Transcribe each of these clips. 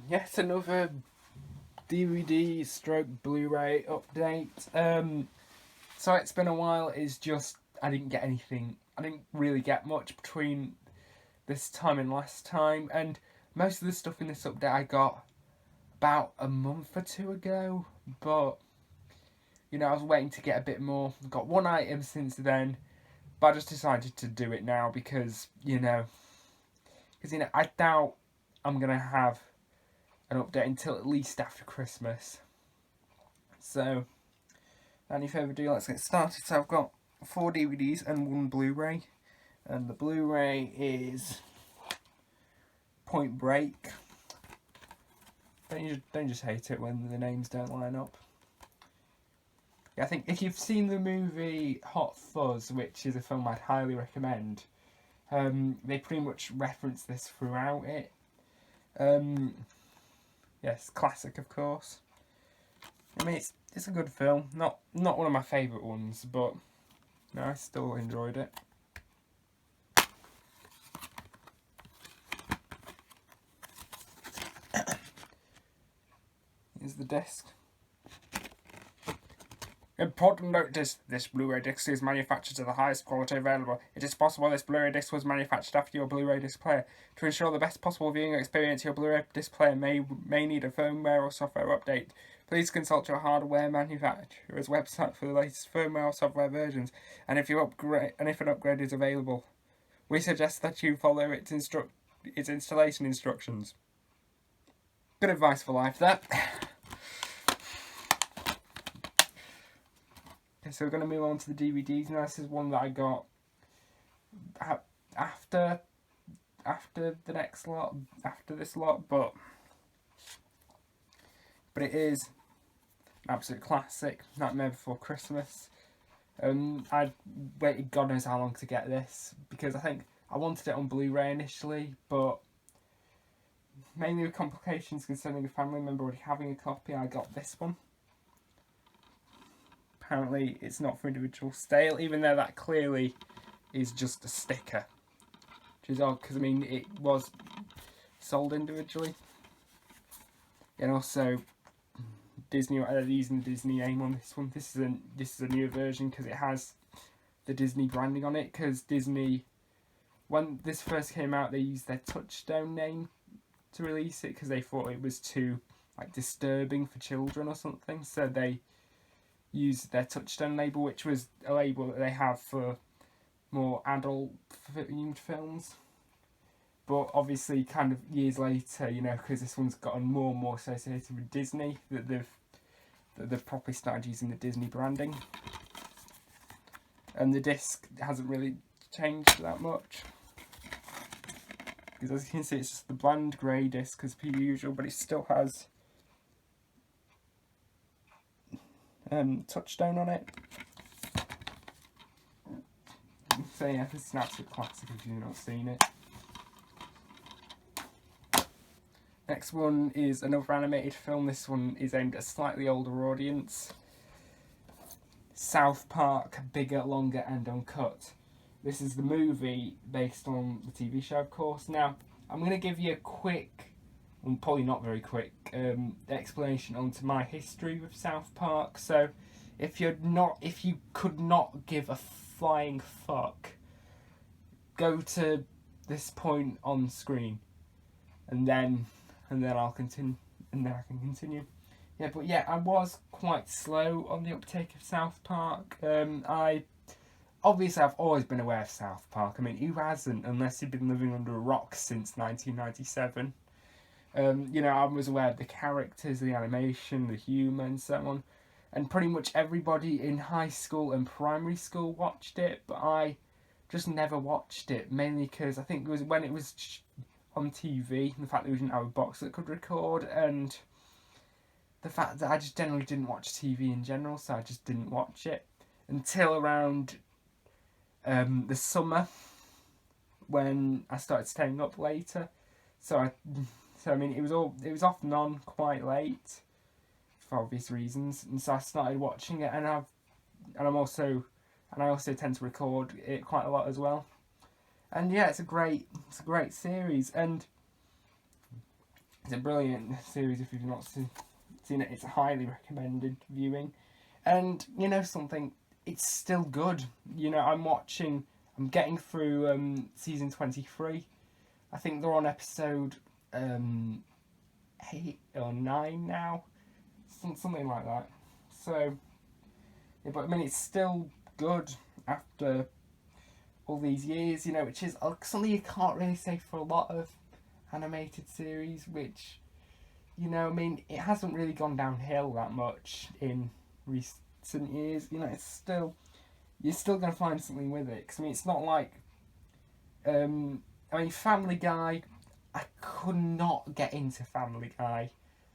Yet another DVD stroke Blu-ray update. So it's been a while. It's just I didn't get anything. I didn't really get much between this time and last time, and most of the stuff in this update I got about a month or two ago. But I was waiting to get a bit more. I've got one item since then, but I just decided to do it now because I doubt I'm gonna have an update until at least after Christmas. So, without any further ado, let's get started. So I've got 4 DVDs and 1 Blu-ray, and the Blu-ray is Point Break. Don't just hate it when the names don't line up. Yeah, I think if you've seen the movie Hot Fuzz, which is a film I'd highly recommend, they pretty much reference this throughout it. Yes, classic, of course. I mean, it's a good film. Not one of my favourite ones, but no, I still enjoyed it. Here's the disc. Important note: this Blu-ray disc is manufactured to the highest quality available. It is possible this Blu-ray disc was manufactured after your Blu-ray disc player. To ensure the best possible viewing experience, your Blu-ray disc player may need a firmware or software update. Please consult your hardware manufacturer's website for the latest firmware or software versions, and if an upgrade is available. We suggest that you follow its installation instructions. Good advice for life, there. So we're going to move on to the DVDs now. This is one that I got after the next lot, after this lot, but it is an absolute classic, Nightmare Before Christmas. I waited God knows how long to get this, because I think I wanted it on Blu-ray initially, but mainly with complications concerning a family member already having a copy, I got this one. Apparently it's not for individual sale, even though that clearly is just a sticker. Which is odd, because I mean it was sold individually. And also Disney are using the Disney name on this one. This is a newer version because it has the Disney branding on it, because Disney, when this first came out, they used their Touchstone name to release it because they thought it was too disturbing for children or something, so they used their Touchstone label, which was a label that they have for more adult themed films. But obviously kind of years later, because this one's gotten more and more associated with Disney, that they've properly started using the Disney branding. And the disc hasn't really changed that much, because as you can see it's just the bland grey disc as per usual, but it still has Touchstone on it. So yeah, this is an absolute classic if you've not seen it. Next one is another animated film. This one is aimed at a slightly older audience. South Park, Bigger, Longer and Uncut. This is the movie based on the TV show, of course. Now, I'm going to give you a quick, well, probably not very quick, explanation onto my history with South Park. So, if you could not give a flying fuck, go to this point on screen, and then I'll continue, and then I can continue. Yeah, but yeah, I was quite slow on the uptake of South Park. Obviously I've always been aware of South Park. I mean, who hasn't, unless you've been living under a rock since 1997. I was aware of the characters, the animation, the humour and so on. And pretty much everybody in high school and primary school watched it, but I just never watched it, mainly because I think it was when it was on TV, the fact that we didn't have a box that could record, and the fact that I just generally didn't watch TV in general, so I just didn't watch it until around the summer, when I started staying up later. So I mean, it was off and on quite late for obvious reasons, and so I started watching it, and I also tend to record it quite a lot as well. And yeah, it's a great series, and It's a brilliant series if you've not seen it. It's highly recommended viewing. And, you know something, it's still good. You know, I'm getting through season 23. I think they're on episode 8 or 9 now. Something like that. So, yeah, but I mean, it's still good after all these years, you know, which is something you can't really say for a lot of animated series, which, you know, I mean, it hasn't really gone downhill that much in recent years. You know, it's still, you're still going to find something with it. Because, I mean, it's not like, I mean, Family Guy, I could not get into Family Guy.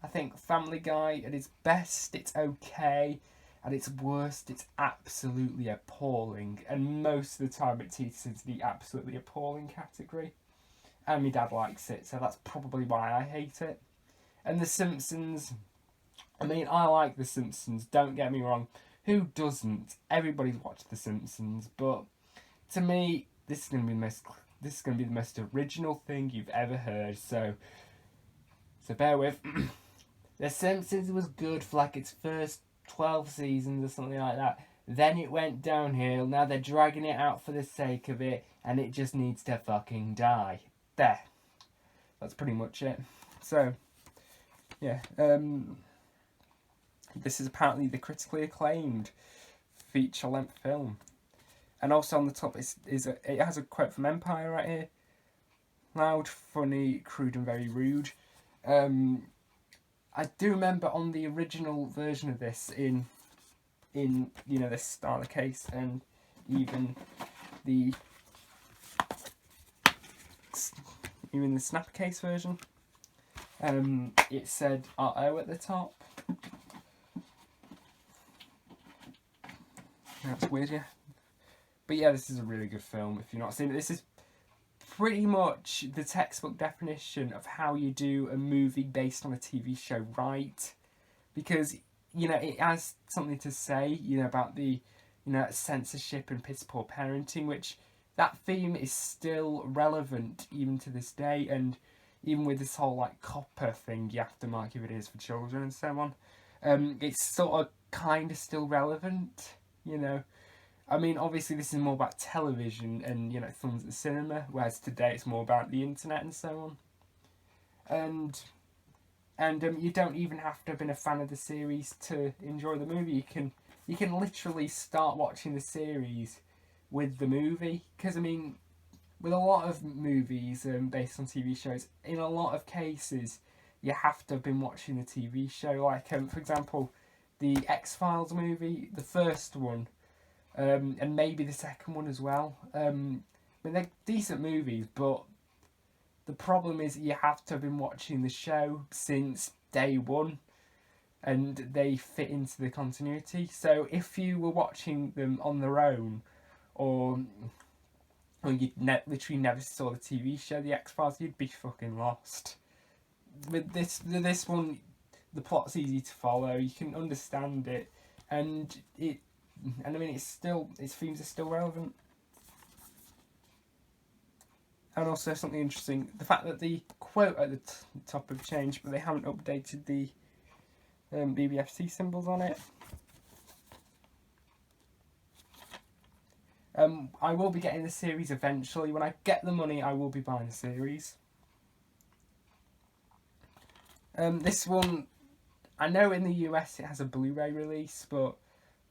I think Family Guy, at its best, it's okay. At its worst, it's absolutely appalling. And most of the time, it teeters into the absolutely appalling category. And my dad likes it, so that's probably why I hate it. And The Simpsons, I mean, I like The Simpsons, don't get me wrong. Who doesn't? Everybody's watched The Simpsons, but to me, this is going to be the most original thing you've ever heard, so bear with. The Simpsons was good for like its first 12 seasons or something like that. Then it went downhill, now they're dragging it out for the sake of it, and it just needs to fucking die. There. That's pretty much it. So, yeah. This is apparently the critically acclaimed feature-length film. And also on the top it has a quote from Empire right here. Loud, funny, crude and very rude. I do remember on the original version of this in you know, the starter case and even the snapper case version, it said RO at the top. That's weird, yeah. But yeah, this is a really good film if you've not seen it. This is pretty much the textbook definition of how you do a movie based on a TV show right. Because, you know, it has something to say, you know, about the, you know, censorship and piss poor parenting, which that theme is still relevant even to this day. And even with this whole, like, copper thing, you have to mark if it is for children and so on. It's sort of kind of still relevant, you know. I mean, obviously this is more about television and, you know, films at the cinema, whereas today it's more about the internet and so on. And you don't even have to have been a fan of the series to enjoy the movie. You can literally start watching the series with the movie. Because, I mean, with a lot of movies based on TV shows, in a lot of cases, you have to have been watching the TV show. Like, for example, the X-Files movie, the first one, and maybe the second one as well. I mean, they're decent movies, but the problem is you have to have been watching the show since day one, and they fit into the continuity. So if you were watching them on their own, or you literally never saw the TV show, The X-Files, you'd be fucking lost. With this one, the plot's easy to follow, you can understand it, and I mean, its themes are still relevant. And also something interesting, the fact that the quote at the top have changed, but they haven't updated the BBFC symbols on it. I will be getting the series eventually. When I get the money, I will be buying the series. This one, I know in the US it has a Blu-ray release, but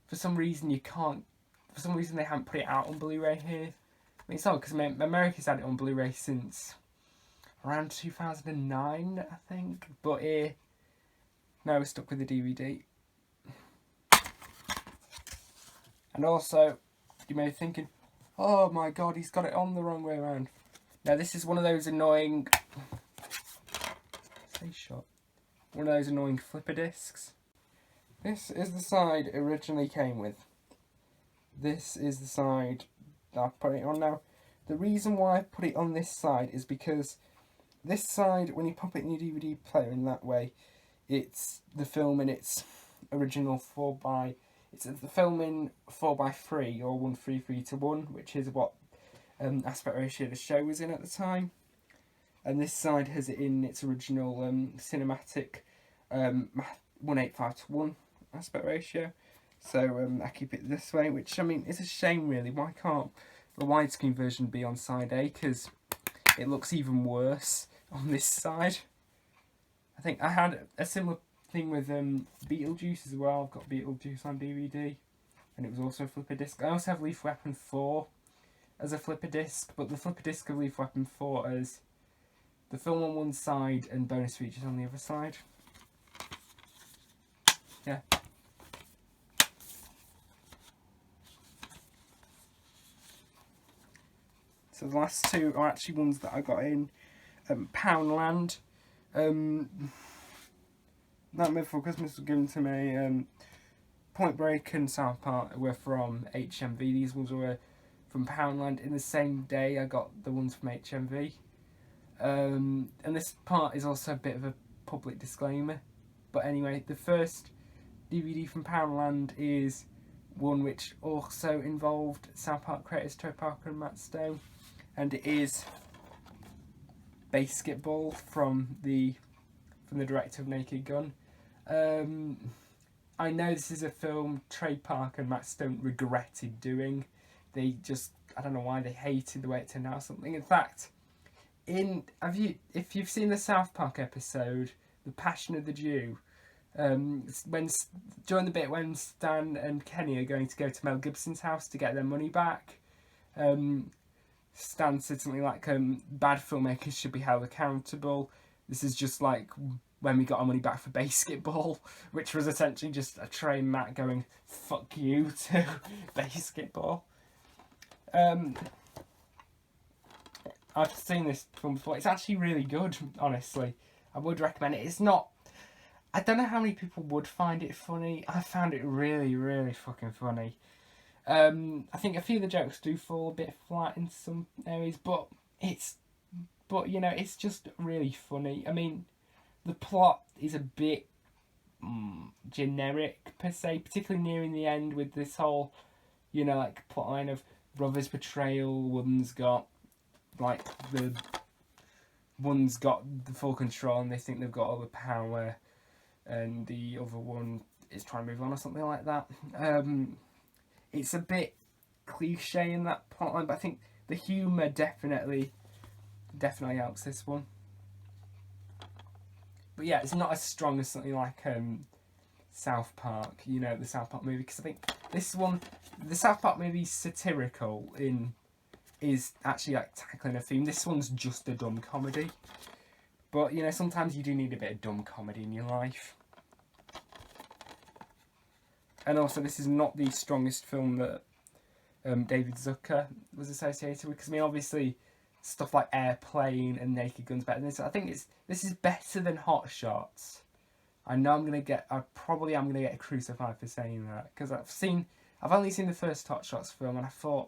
for some reason they haven't put it out on Blu-ray here. I mean, it's odd because America's had it on Blu-ray since around 2009, I think. But here, no, we're stuck with the DVD. And also, you may be thinking, oh my god, he's got it on the wrong way around. Now, this is one of those annoying... Stay shut. One of those annoying flipper discs. This is the side it originally came with. This is the side that I put it on now. The reason why I put it on this side is because this side, when you pop it in your DVD player in that way, it's the film in its original 4x... It's the film in 4x3 or 1:3:3:1, which is what aspect ratio the show was in at the time. and this side has it in its original cinematic 1:8:5 aspect ratio. So I keep it this way, which I mean is a shame really. Why can't the widescreen version be on side A? Because it looks even worse on this side. I think I had a similar thing with Beetlejuice as well. I've got Beetlejuice on DVD, and it was also a flipper disc. I also have Lethal Weapon 4 as a flipper disc, but the flipper disc of Lethal Weapon 4 as the film on one side and bonus features on the other side. Yeah. So the last two are actually ones that I got in Poundland. Nightmare Before Christmas was given to me. Point Break and South Park were from HMV. These ones were from Poundland. In the same day I got the ones from HMV. And this part is also a bit of a public disclaimer. But anyway, the first DVD from Poundland is one which also involved South Park creators Trey Parker and Matt Stone. And it is Bassketball from the director of Naked Gun. I know this is a film Trey Parker and Matt Stone regretted doing. They just, I don't know why, they hated the way it turned out or something. In fact, if you've seen the South Park episode, The Passion of the Jew, during the bit when Stan and Kenny are going to go to Mel Gibson's house to get their money back, Stan said something like, bad filmmakers should be held accountable. This is just like when we got our money back for Bassketball, which was essentially just a Trey and Matt going, fuck you to Bassketball. I've seen this film before. It's actually really good, honestly. I would recommend it. It's not... I don't know how many people would find it funny. I found it really, really fucking funny. I think a few of the jokes do fall a bit flat in some areas, but you know, it's just really funny. I mean, the plot is a bit generic per se, particularly nearing the end with this whole, you know, like plotline of brothers' betrayal. One's got the full control and they think they've got all the power, and the other one is trying to move on or something like that. It's a bit cliche in that plotline, but I think the humour definitely helps this one. But yeah, it's not as strong as something like South Park, you know, the South Park movie, because I think this one, the South Park movie, satirical is actually like tackling a theme. This one's just a dumb comedy. But, you know, sometimes you do need a bit of dumb comedy in your life. And also, this is not the strongest film that David Zucker was associated with. Because, I mean, obviously, stuff like Airplane and Naked Gun's better than this. I think this is better than Hot Shots. I know I'm going to get crucified for saying that. Because I've only seen the first Hot Shots film, and I thought,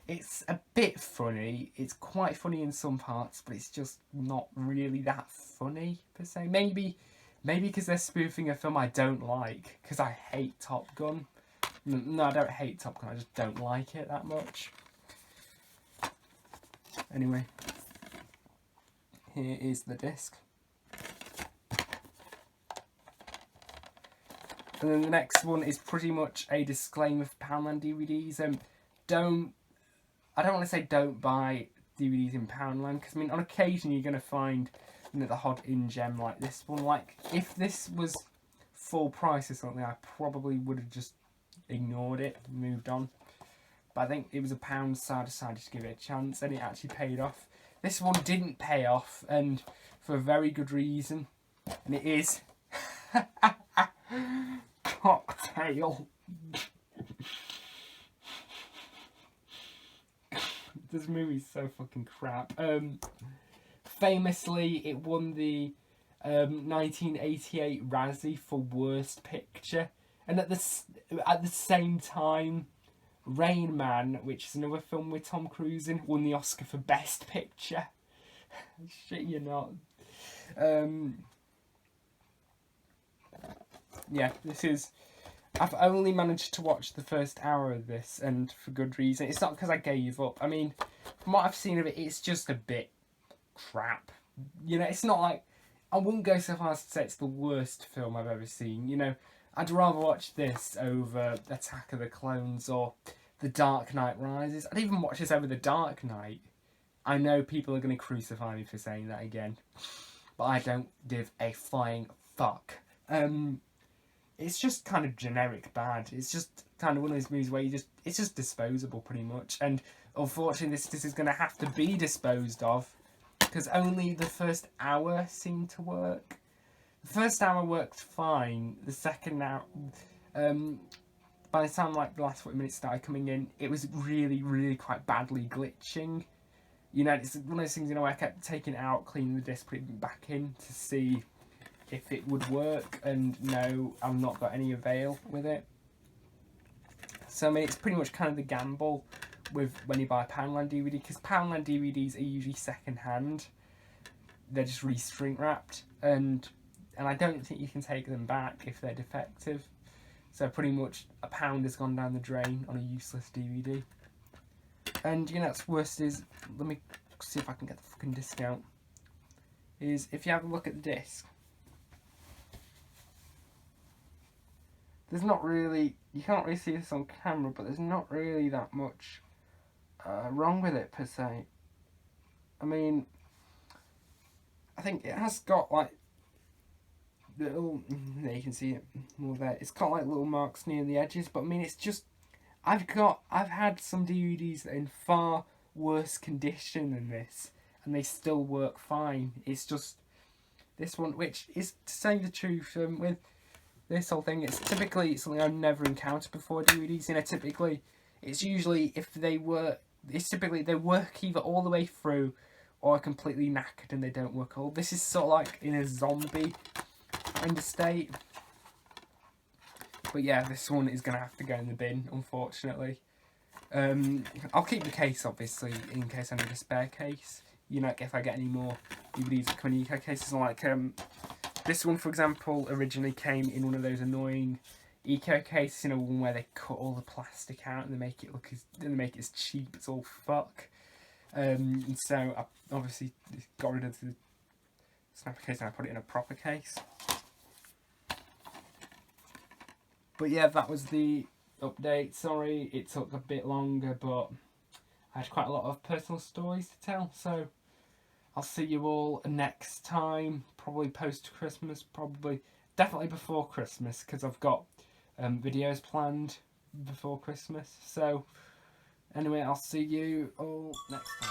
it's a bit funny. It's quite funny in some parts, but it's just not really that funny, per se. Maybe because they're spoofing a film I don't like, because I hate Top Gun. No, I don't hate Top Gun, I just don't like it that much. Anyway, here is the disc. And then the next one is pretty much a disclaimer for Poundland DVDs. I don't want to say don't buy DVDs in Poundland, because I mean, on occasion you're going to find, you know, the odd in-gem like this one. Like, if this was full price or something, I probably would have just ignored it and moved on. But I think it was £1, so I decided to give it a chance, and it actually paid off. This one didn't pay off, and for a very good reason, and it is Cocktail. This movie's so fucking crap. Famously, it won the 1988 Razzie for Worst Picture, and at the same time, Rain Man, which is another film with Tom Cruise in, won the Oscar for Best Picture. Shit, you're not. Yeah, this is... I've only managed to watch the first hour of this, and for good reason. It's not because I gave up. I mean, from what I've seen of it, it's just a bit crap. You know, it's not like, I wouldn't go so far as to say it's the worst film I've ever seen. You know, I'd rather watch this over Attack of the Clones or The Dark Knight Rises. I'd even watch this over The Dark Knight. I know people are going to crucify me for saying that again, but I don't give a flying fuck. It's just kind of generic bad. It's just kind of one of those movies where it's just disposable pretty much. And unfortunately, this is going to have to be disposed of because only the first hour seemed to work. The first hour worked fine. The second hour, by the time like the last 40 minutes started coming in, it was really, really quite badly glitching. You know, it's one of those things, you know, where I kept taking it out, cleaning the disc, putting it back in to see if it would work, and no, I've not got any avail with it. So I mean, it's pretty much kind of the gamble with when you buy a Poundland DVD, because Poundland DVDs are usually second hand. They're just re-shrink wrapped, and I don't think you can take them back if they're defective. So pretty much £1 has gone down the drain on a useless DVD. And you know what's worst is, let me see if I can get the fucking discount, is if you have a look at the disc, there's not really, you can't really see this on camera, but there's not really that much wrong with it per se. I mean, I think it has got like little, there you can see it more there, it's got like little marks near the edges, but I mean it's just, I've had some DVDs in far worse condition than this, and they still work fine. It's just this one, which is, to say the truth, with this whole thing, it's typically something I've never encountered before DVDs. You know, typically, it's usually, if they work, it's typically they work either all the way through or are completely knackered and they don't work at all. This is sort of like in a zombie kind of state. But yeah, this one is going to have to go in the bin, unfortunately. I'll keep the case, obviously, in case I need a spare case. You know, if I get any more DVDs that come in UK cases, like this one, for example, originally came in one of those annoying eco cases, you know, one where they cut all the plastic out and they make it look as cheap as all fuck. And so I obviously got rid of the snapper case and I put it in a proper case. But yeah, that was the update. Sorry it took a bit longer, but I had quite a lot of personal stories to tell. So I'll see you all next time, probably post-Christmas, definitely before Christmas, because I've got videos planned before Christmas. So anyway, I'll see you all next time.